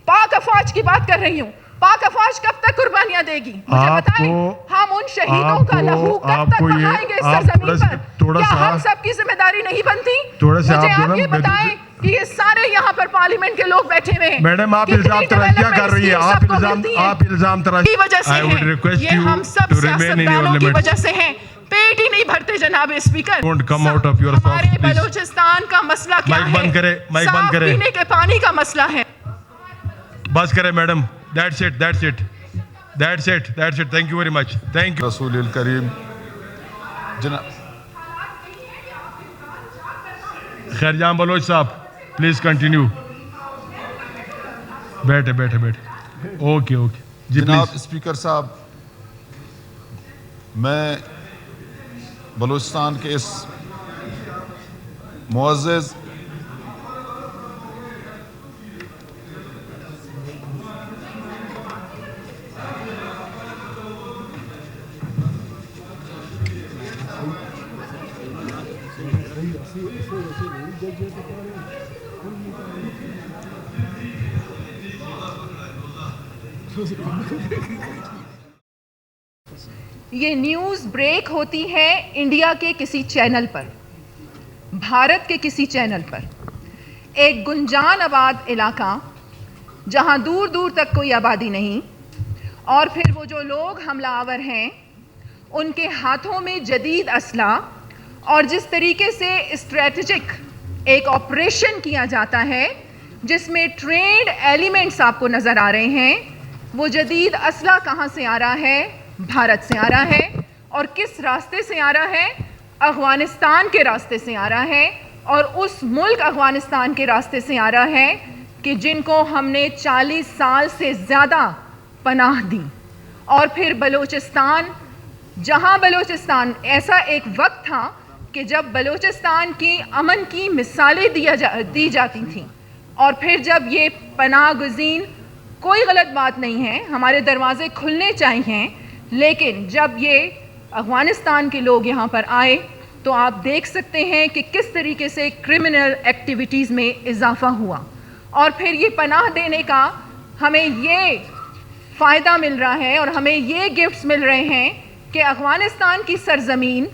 पाक अफवाज की बात कर रही हूँ। पाक अफवाज कब तक कुर्बानियां देगी? मुझे बताएं, हम उन शहीदों का लहू कब तक बहाएंगे इस सरजमीन पर? क्या हम सब की जिम्मेदारी नहीं बनती? मुझे आप ये बताएं कि ये सारे यहाँ पर पार्लियामेंट के लोग बैठे हुए हैं। मैडम, आप इल्जाम तराशियां कर रही है, आप इल्जाम की वजह से हैं, ये हम सब सियासतदानों की वजह से हैं। पेट ही नहीं भरते जनाब स्पीकर। हमारे बलूचिस्तान का मसला क्या है? साफ पीने के पानी का मसला है। बस करें madam, that's it. Thank you very much. Thank you. रसूल करीम खैरजाम बलोच साहब, प्लीज कंटिन्यू। बैठे। ओके जी, जनाब स्पीकर साहब, मैं बलूचिस्तान के इस मुअज़्ज़ज़ ये न्यूज़ ब्रेक होती है इंडिया के किसी चैनल पर, भारत के किसी चैनल पर। एक गुंजान आबाद इलाका जहाँ दूर दूर तक कोई आबादी नहीं, और फिर वो जो लोग हमलावर हैं उनके हाथों में जदीद असला, और जिस तरीके से स्ट्रेटजिक एक ऑपरेशन किया जाता है जिसमें ट्रेंड एलिमेंट्स आपको नज़र आ रहे हैं। वो जदीद असला कहाँ से आ रहा है? भारत से आ रहा है। और किस रास्ते से आ रहा है? अफ़गानिस्तान के रास्ते से आ रहा है। और उस मुल्क अफ़गानिस्तान के रास्ते से आ रहा है कि जिनको हमने 40 साल से ज़्यादा पनाह दी। और फिर बलूचिस्तान, जहाँ बलूचिस्तान, ऐसा एक वक्त था कि जब बलूचिस्तान की अमन की मिसालें दी जाती थीं, और फिर जब ये पनाह गुज़ीन, कोई गलत बात नहीं है, हमारे दरवाज़े खुलने चाहिए, लेकिन जब ये अफ़गानिस्तान के लोग यहाँ पर आए तो आप देख सकते हैं कि किस तरीके से क्रिमिनल एक्टिविटीज़ में इजाफ़ा हुआ। और फिर ये पनाह देने का हमें ये फ़ायदा मिल रहा है और हमें ये गिफ्ट्स मिल रहे हैं कि अफ़गानिस्तान की सरज़मीन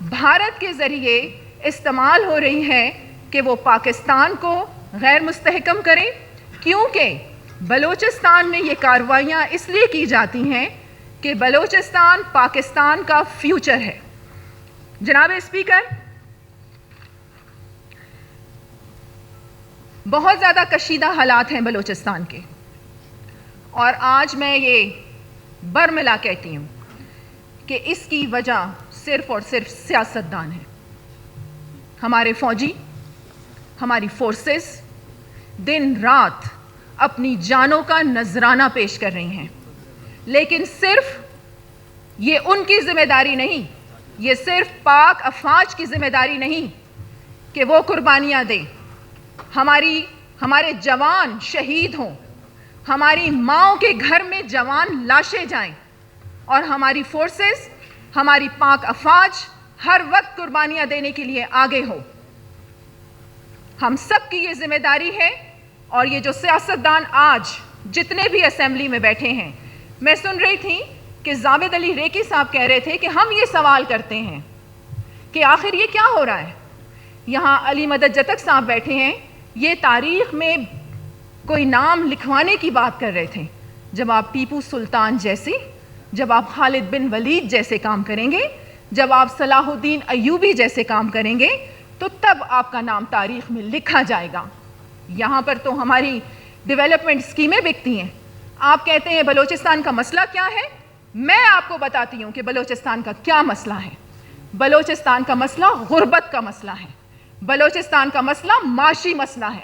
भारत के ज़रिए इस्तेमाल हो रही है कि वो पाकिस्तान को गैर मुस्तहकम करें, क्योंकि बलूचिस्तान में ये कार्रवाइयाँ इसलिए की जाती हैं कि बलूचिस्तान पाकिस्तान का फ्यूचर है। जनाब स्पीकर, बहुत ज़्यादा कशीदा हालात हैं बलूचिस्तान के, और आज मैं ये बरमिला कहती हूँ कि इसकी वजह सिर्फ़ और सिर्फ सियासतदान है। हमारे फ़ौजी, हमारी फोर्सेस दिन रात अपनी जानों का नजराना पेश कर रही हैं, लेकिन सिर्फ ये उनकी जिम्मेदारी नहीं, ये सिर्फ पाक अफवाज की जिम्मेदारी नहीं कि वो कुर्बानियाँ दें, हमारे जवान शहीद हों, हमारी माँओं के घर में जवान लाशें जाएं, और हमारी फोर्सेस, हमारी पाक अफवाज हर वक्त कुर्बानियाँ देने के लिए आगे हो। हम सब की ये जिम्मेदारी है। और ये जो सियासतदान आज जितने भी असेंबली में बैठे हैं, मैं सुन रही थी कि जावेद अली रेकी साहब कह रहे थे कि हम ये सवाल करते हैं कि आखिर ये क्या हो रहा है। यहाँ अली मदद जतक साहब बैठे हैं, ये तारीख़ में कोई नाम लिखवाने की बात कर रहे थे। जब आप टीपू सुल्तान जैसे, जब आप खालिद बिन वलीद जैसे काम करेंगे, जब आप सलाहुद्दीन अयूबी जैसे काम करेंगे, तो तब आपका नाम तारीख़ में लिखा जाएगा। यहाँ पर तो हमारी डेवलपमेंट स्कीमें बिकती हैं। आप कहते हैं बलूचिस्तान का मसला क्या है, मैं आपको बताती हूँ कि बलूचिस्तान का क्या मसला है। बलूचिस्तान का मसला गुर्बत का मसला है, बलूचिस्तान का मसला माशी मसला है।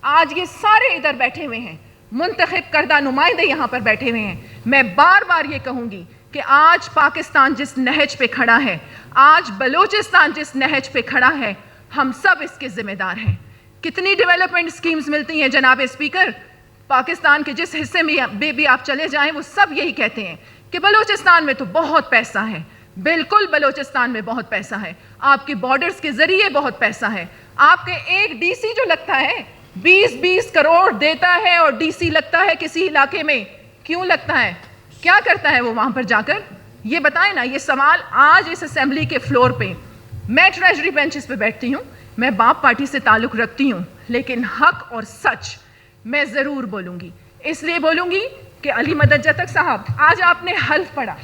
आज ये सारे इधर बैठे हुए हैं, मुंतखब करदा नुमाइंदे यहाँ पर बैठे हुए हैं। मैं बार बार ये कहूँगी कि आज पाकिस्तान जिस नहज पे खड़ा है, आज बलूचिस्तान जिस नहज पे खड़ा है, हम सब इसके ज़िम्मेदार हैं। कितनी डेवलपमेंट स्कीम्स मिलती हैं जनाब स्पीकर, पाकिस्तान के जिस हिस्से में भी आप चले जाएं, वो सब यही कहते हैं कि बलूचिस्तान में तो बहुत पैसा है। बिल्कुल बलूचिस्तान में बहुत पैसा है, आपके बॉर्डर्स के ज़रिए बहुत पैसा है। आपके एक डीसी जो लगता है 20-20 کروڑ دیتا ہے اور ڈی سی لگتا ہے کسی علاقے میں. کیوں لگتا ہے؟ کیا کرتا ہے وہ وہاں پر جا کر؟ یہ بتائیں نا. یہ سوال آج اس اسمبلی کے فلور پہ. میں ٹریجری بینچز پہ بیٹھتی ہوں, میں باپ پارٹی سے تعلق رکھتی ہوں, لیکن حق اور سچ میں ضرور بولوں گی. اس لیے بولوں گی کہ علی مدد جتک صاحب, آج آپ نے حلف پڑھا,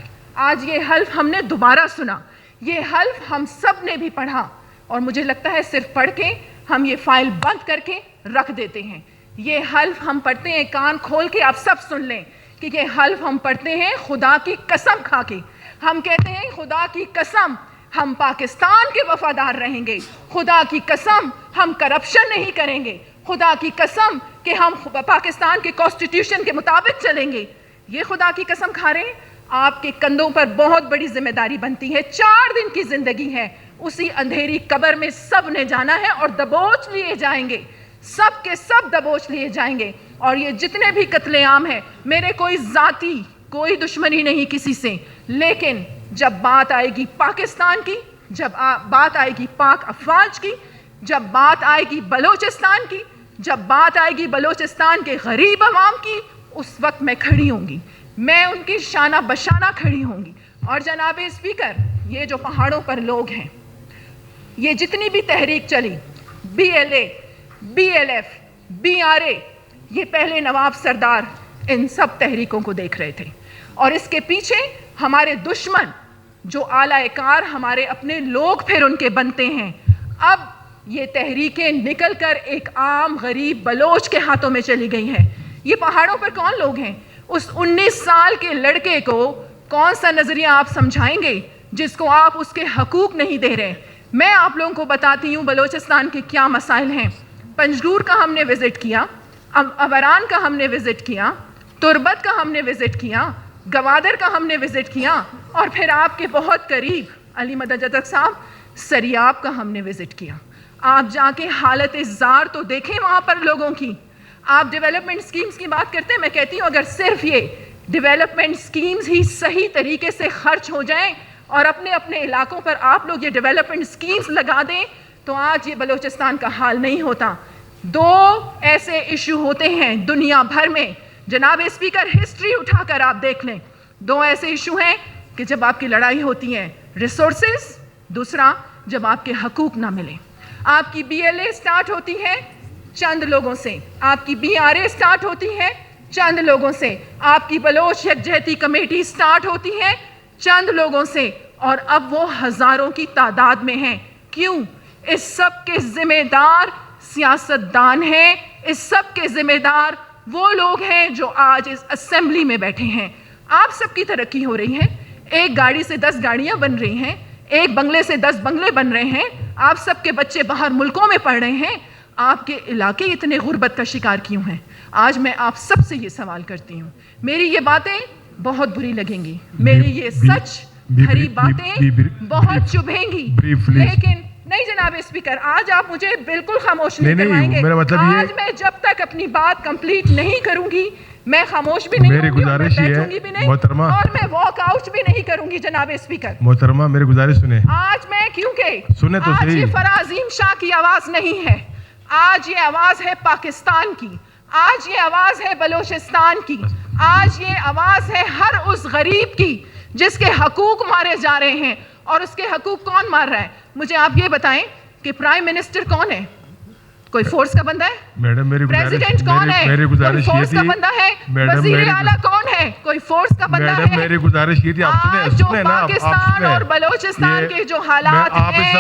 آج یہ حلف ہم نے دوبارہ سنا, یہ حلف ہم سب نے بھی پڑھا, اور مجھے لگتا ہے صرف پڑھ کے ہم یہ فائل بند کر کے رکھ دیتے ہیں. یہ حلف ہم پڑھتے ہیں, کان کھول کے آپ سب سن لیں کہ یہ حلف ہم پڑھتے ہیں خدا کی قسم کھا کے. ہم کہتے ہیں خدا کی قسم ہم پاکستان کے وفادار رہیں گے, خدا کی قسم ہم کرپشن نہیں کریں گے, خدا کی قسم کہ ہم پاکستان کے کانسٹیٹیوشن کے مطابق چلیں گے. یہ خدا کی قسم کھا رہے ہیں. آپ کے کندھوں پر بہت بڑی ذمہ داری بنتی ہے. 4 دن کی زندگی ہے, اسی اندھیری قبر میں سب نے جانا ہے اور دبوچ لیے جائیں گے, سب کے سب دبوچ لیے جائیں گے. اور یہ جتنے بھی قتل عام ہیں, میرے کوئی ذاتی کوئی دشمنی نہیں کسی سے, لیکن جب بات آئے گی پاکستان کی, جب بات آئے گی پاک افواج کی, جب بات آئے گی بلوچستان کی, جب بات آئے گی بلوچستان کے غریب عوام کی, اس وقت میں کھڑی ہوں گی, میں ان کی شانہ بشانہ کھڑی ہوں گی. اور جناب اسپیکر, یہ جو پہاڑوں پر لوگ ہیں, یہ جتنی بھی تحریک چلی, BLA, BLF, BRA, یہ پہلے نواب سردار ان سب تحریکوں کو دیکھ رہے تھے, اور اس کے پیچھے ہمارے دشمن جو اعلیٰ کار ہمارے اپنے لوگ پھر ان کے بنتے ہیں. اب یہ تحریکیں نکل کر ایک عام غریب بلوچ کے ہاتھوں میں چلی گئی ہیں. یہ پہاڑوں پر کون لوگ ہیں؟ اس 19 سال کے لڑکے کو کون سا نظریہ آپ سمجھائیں گے جس کو آپ اس کے حقوق نہیں دے رہے؟ میں آپ لوگوں کو بتاتی ہوں بلوچستان کے کیا مسائل ہیں. پنجگور کا ہم نے وزٹ کیا, ابران کا ہم نے وزٹ کیا, تربت کا ہم نے وزٹ کیا, گوادر کا ہم نے وزٹ کیا, اور پھر آپ کے بہت قریب علی مدد جتک صاحب سریاب کا ہم نے وزٹ کیا. آپ جا کے حالت زار تو دیکھیں وہاں پر لوگوں کی. آپ ڈیولپمنٹ سکیمز کی بات کرتے ہیں, میں کہتی ہوں اگر صرف یہ ڈیولپمنٹ سکیمز ہی صحیح طریقے سے خرچ ہو جائیں اور اپنے اپنے علاقوں پر آپ لوگ یہ ڈیولپمنٹ سکیمز لگا دیں تو آج یہ بلوچستان کا حال نہیں ہوتا. 2 ایسے ایشو ہوتے ہیں دنیا بھر میں, جناب اسپیکر ہسٹری اٹھا کر آپ دیکھ لیں, 2 ایسے ایشو ہیں کہ جب آپ کی لڑائی ہوتی ہے ریسورسز, دوسرا جب آپ کے حقوق نہ ملیں. آپ کی BLA سٹارٹ ہوتی ہے چند لوگوں سے, آپ کی BRA سٹارٹ ہوتی ہے چند لوگوں سے, آپ کی بلوچ یکجہتی کمیٹی سٹارٹ ہوتی ہے چند لوگوں سے, اور اب وہ ہزاروں کی تعداد میں ہیں. کیوں؟ اس سب کے ذمہ دار سیاستدان ہیں, اس سب کے ذمہ دار وہ لوگ ہیں جو آج اس اسمبلی میں بیٹھے ہیں. آپ سب کی ترقی ہو رہی ہے, ایک گاڑی سے 10 گاڑیاں بن رہی ہیں, ایک بنگلے سے 10 بنگلے بن رہے ہیں, آپ سب کے بچے باہر ملکوں میں پڑھ رہے ہیں. آپ کے علاقے اتنے غربت کا شکار کیوں ہیں؟ آج میں آپ سب سے یہ سوال کرتی ہوں. میری یہ باتیں بہت بری لگیں گی, میری یہ سچ بھری باتیں بہت چبھیں گی, لیکن نہیں جناب اسپیکر, آج آپ مجھے بالکل خاموش نہیں کروائیں گے. آج میں جب تک اپنی بات کمپلیٹ نہیں کروں گی میں خاموش بھی نہیں ہوں گی, اور میں بیٹھوں گی بھی نہیں, اور میں واک آؤٹ بھی نہیں کروں گی. جناب اسپیکر محترمہ میری گزارش سنیں. آج میں کیونکہ آج یہ فرازیم شاہ کی آواز نہیں ہے, آج یہ آواز ہے پاکستان کی, آج یہ آواز ہے بلوچستان کی, آج یہ آواز ہے ہر اس غریب کی جس کے حقوق مارے جا رہے ہیں. اور اس کے حقوق کون مار رہا ہے؟ مجھے آپ یہ بتائیں کہ پرائم منسٹر کون ہے؟ کوئی فورس کا بندہ ہے؟ میڈم میری پریزیڈنٹ کون ہے؟ کوئی فورس کا بندہ ہے؟ وزیر اعلیٰ کون ہے؟ کوئی فورس کا بندہ ہے؟ میری گزارش یہ تھی, آپ آج جو پاکستان اور بلوچستان کے جو حالات ہیں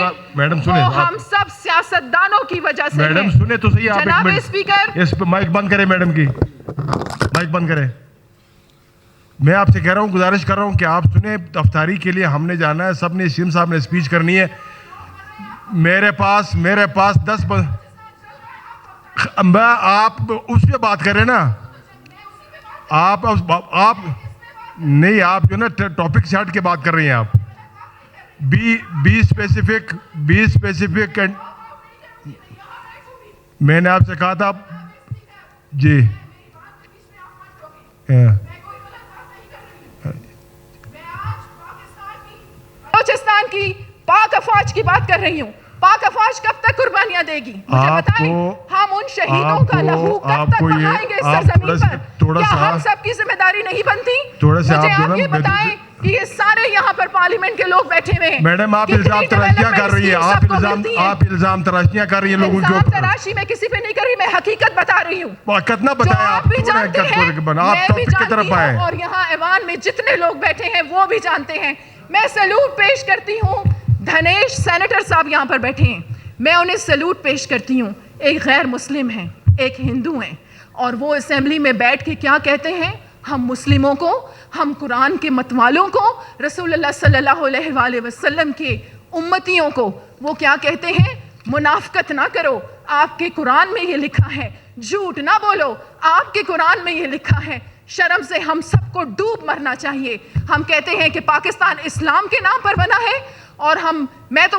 وہ ہم سب سیاستدانوں کی وجہ سے ہیں. میڈم سنیں تو صحیح, جناب اسپیکر اس پہ مائک بند کریں, میڈم کی مائک بند کریں. میں آپ سے کہہ رہا ہوں, گزارش کر رہا ہوں کہ آپ سنیں. افطاری کے لیے ہم نے جانا ہے, سب نے سیم صاحب نے اسپیچ کرنی ہے. میرے پاس 10 آپ اس پہ بات کریں نا, آپ نہیں, آپ جو نا ٹاپک سے ہٹ کے بات کر رہی ہیں. آپ بی اسپیسیفک میں نے آپ سے کہا تھا جی بلوچستان کی پاک افواج کی بات کر رہی ہوں. پاک افواج کب تک قربانیاں دے گی؟ مجھے بتائیں. ہم ان उन शहीदों का लहू कब तक बहाएंगे इस सरजमीन पर? क्या हम सब की जिम्मेदारी नहीं बनती? मुझे आप ये बताएं कि ये सारे यहाँ पर पार्लियामेंट के लोग बैठे हुए हैं। मैडम, आप इल्जाम तराशियां कर रही है, आप इल्जाम तराशियां कर रही है लोगों के ऊपर। तराशी मैं किसी पे नहीं कर रही, मैं हकीकत बता रही हूँ। कितना बताया आप भी जानते हैं, मैं भी जानती हूँ, और यहाँ ऐवान में जितने लोग बैठे हैं वो भी जानते हैं। मैं सैल्यूट पेश करती हूँ, धनेश सेनेटर साहब यहाँ पर बैठे हैं, मैं उन्हें सैल्यूट पेश करती हूँ। एक गैर मुस्लिम हैं, एक हिंदू हैं, और वो असेंबली में बैठ के क्या कहते हैं? हम मुस्लिमों को, हम कुरान के मतवालों को, रसूलुल्लाह सल्लल्लाहु अलैहि वसल्लम के उम्मतियों को वो क्या कहते हैं? मुनाफकत ना करो, आपके कुरान में ये लिखा है। झूठ ना बोलो, आपके कुरान में ये लिखा है। शर्म से हम सबको डूब मरना चाहिए। हम कहते हैं कि पाकिस्तान इस्लाम के नाम पर बना है, और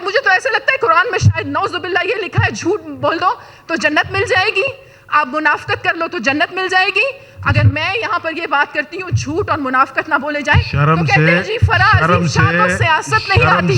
मुझे तो ऐसा लगता है कुरान में शायद नौजुबिल्लाह ये लिखा है, झूठ बोल दो तो जन्नत मिल जाएगी, आप मुनाफकत कर लो तो जन्नत मिल जाएगी। अगर मैं यहाँ पर ये बात करती हूँ झूठ और मुनाफकत ना बोले जाए तो कहते हैं जी फराज सियासत नहीं आती।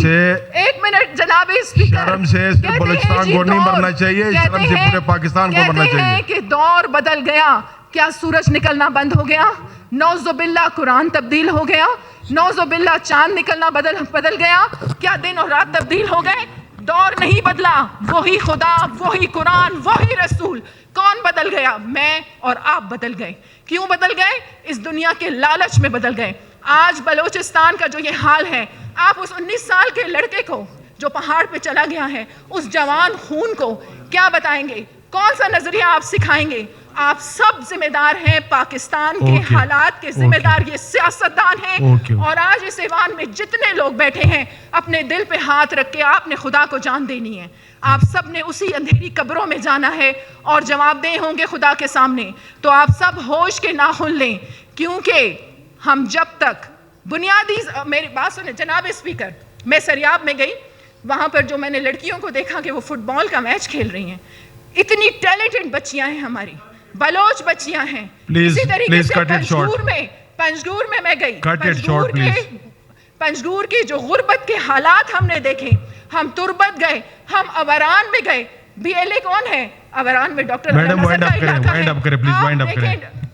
एक मिनट जनाबे स्पीकर, शर्म से बलूचिस्तान को नहीं मरना चाहिए, शर्म से पूरे पाकिस्तान को मरना चाहिए। कि दौर बदल गया, क्या सूरज निकलना बंद हो गया? नौजुबिल्लाह कुरान तब्दील हो गया, नौजुबिल्लाह चांद निकलना बदल गया, क्या दिन और रात तब्दील हो गए? दौर नहीं बदला, वही खुदा, वही कुरान, वही रसूल। कौन बदल गया? मैं और आप बदल गए। क्यों बदल गए? इस दुनिया के लालच में बदल गए। आज बलूचिस्तान का जो ये हाल है, आप उस 19 साल के लड़के को जो पहाड़ पे चला गया है, उस जवान खून को क्या बताएंगे? कौन सा नजरिया आप सिखाएंगे? आप सब जिम्मेदार हैं, पाकिस्तान के हालात के जिम्मेदार ये सियासतदान हैं। और आज इस ऐवान में जितने लोग बैठे हैं, अपने दिल पे हाथ रख के आपने खुदा को जान देनी है। आप सब ने उसी अंधेरी कब्रों में जाना है और जवाबदेह होंगे खुदा के सामने। तो आप सब होश के नाखून लें, क्योंकि हम जब तक बुनियादी, मेरी बात सुने जनाब स्पीकर, मैं सरियाब में गई, वहाँ पर जो मैंने लड़कियों को देखा कि वो फुटबॉल का मैच खेल रही हैं। इतनी टैलेंटेड बच्चियां हैं हमारी, बलोच बच्चियां हैं। इसी तरीके से पंजगूर में मैं गई, पंजगूर की जो गुर्बत के हालात हमने देखे, हम तुर्बत गए, हम अवरान में गए। BLA कौन है? अवरान में डॉक्टर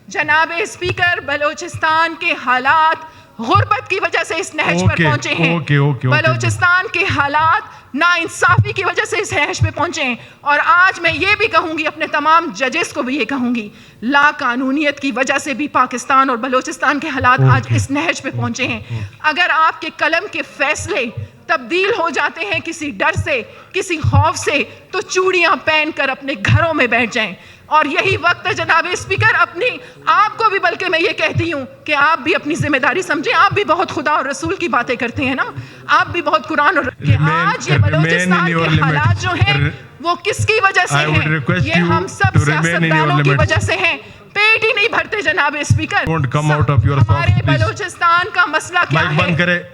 जनाबे स्पीकर, बलोचिस्तान के हालात गुर्बत की वजह से इस नहज पर पहुंचे हैं। बलोचिस्तान के हालात नाइंसाफी की वजह से इस नहज पे पहुंचे हैं। और आज मैं ये भी कहूंगी, अपने तमाम जजेस को भी ये कहूंगी, ला कानूनियत की वजह से भी पाकिस्तान और बलोचिस्तान के हालात आज इस नहज पे पहुंचे हैं। अगर आपके कलम के फैसले तब्दील हो जाते हैं किसी डर से, किसी खौफ से, तो चूड़ियां पहनकर अपने घरों में बैठ जाएं। और यही वक्त है जनाब स्पीकर, अपनी आपको भी, बल्कि मैं ये कहती हूँ कि आप भी अपनी जिम्मेदारी समझें। आप भी बहुत खुदा और रसूल की बातें करते हैं ना, आप भी बहुत कुरान और आज ये बलूचिस्तान के हालात जो हैं वो किसकी वजह से हैं? ये हम सब सियासतदानों की वजह से हैं। पेट ही नहीं भरते जनाब स्पीकर। हमारे बलूचिस्तान का मसला क्या है?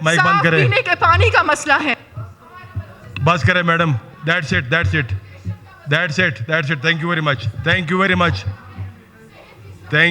साफ पीने के पानी का मसला है। बस करें madam, that's it. Thank you very much.